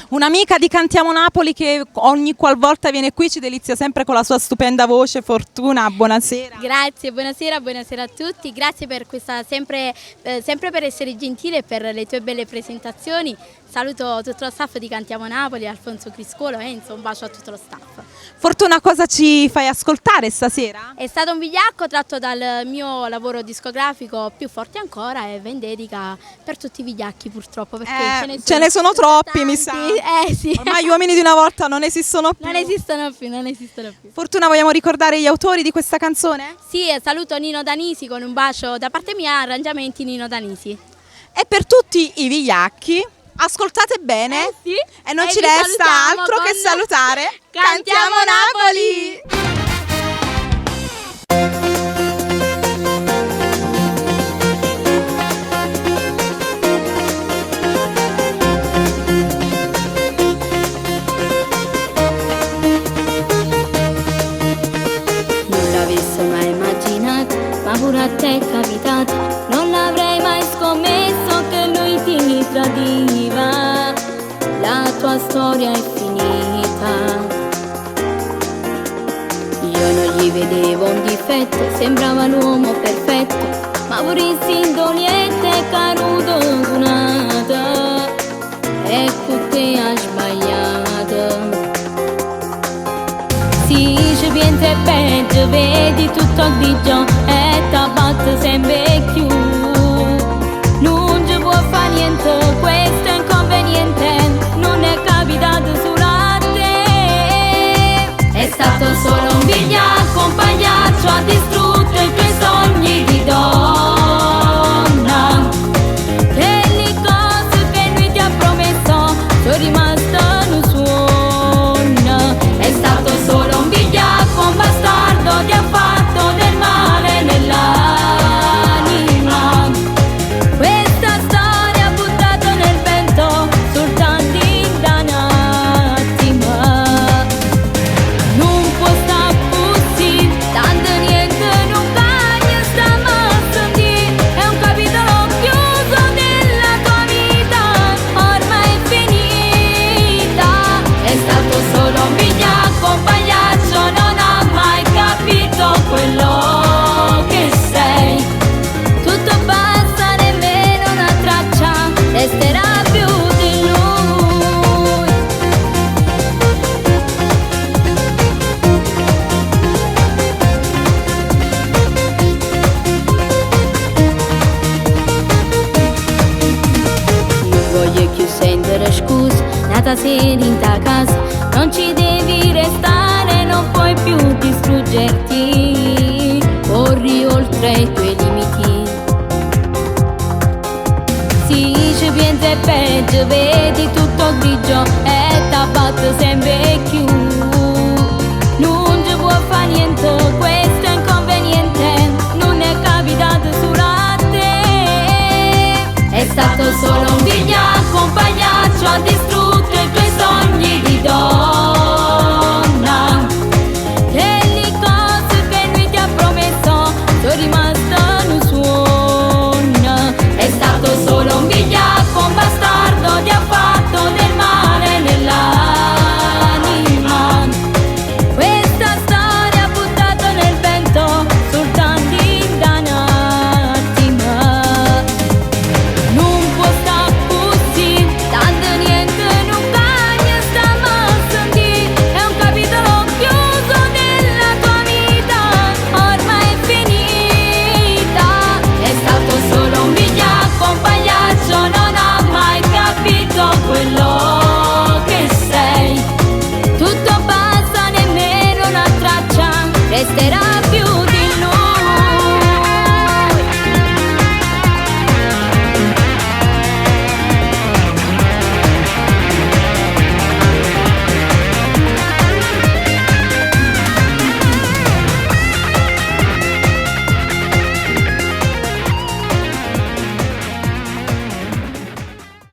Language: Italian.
Un'amica di Cantiamo Napoli che ogni qualvolta viene qui ci delizia sempre con la sua stupenda voce. Fortuna, buonasera. Grazie, buonasera a tutti, grazie per questa sempre per essere gentile e per le tue belle presentazioni. Saluto tutto lo staff di Cantiamo Napoli, Alfonso Criscuolo, Enzo, un bacio a tutto lo staff. Fortuna, cosa ci fai ascoltare stasera? È stato un vigliacco tratto dal mio lavoro discografico Più forte ancora e Vendedica per tutti i vigliacchi purtroppo, perché ce ne sono troppi, tanti. mi sa. Sì. Ormai gli uomini di una volta non esistono più. Non esistono più. Fortuna, vogliamo ricordare gli autori di questa canzone? Sì, saluto Nino Danisi con un bacio da parte mia, arrangiamenti Nino Danisi. E per tutti i vigliacchi, ascoltate bene Sì. e non E ci vi resta salutiamo altro che con salutare. Cantiamo Napoli! Non l'avessi mai immaginato, ma pure a te è capitato. Non l'avrei mai scommesso che lui ti tradiva. La tua storia è finita. Io non gli vedevo un difetto, sembrava l'uomo perfetto, ma pure in sindolietta è caduto donata. Ecco te hai sbagliato. Si ci pensa è peggio, vedi tutto grigio e t'abbatte sempre più. Non ci può fare niente, questo è inconveniente, non è capitato solo a te. È stato solo un vigliacco, un pagliaccio, ha distrutto i tuoi sogni di donna. E le cose che lui ti ha promesso sono rimaste un suono. È stato solo un vigliacco, un bastardo, ti ha fatto del male nell'anima. Questa storia ha buttato nel vento soltanto in dann'attimo. Non può sta così, tanto niente non cambia, sta massa di. È un capitolo chiuso della tua vita, ormai è finita. È stato solo un vigliacco, un pagliaccio, non ha mai capito quello che sei. Tutto basta, nemmeno una traccia resterà più di lui. Non voglio più sentire scuse, nata sera in ta casa, non ci devi restare, non puoi più distruggerti, corri oltre i tuoi limiti. Si ci pensa è peggio, vedi tutto grigio e t'abbatte sempre più. Non ci può fare niente, questo è inconveniente, non è capitato solo a te. È stato solo un vigliacco, un pagliaccio, ha distrutto i tuoi sogni di donna. E le cose che lui ti ha promesso sono rimaste un suono. È stato solo un vigliacco, un bastardo, ti ha fatto del male nell'anima. Questa storia ha buttato nel vento soltanto in dann'attimo. Non può sta così, tanto niente non cambia, sta massa di. È un capitolo chiuso della tua vita, ormai è finita. È stato solo un vigliacco, un pagliaccio, non ha mai capito quello che sei. Tutto basta, nemmeno una traccia resterà più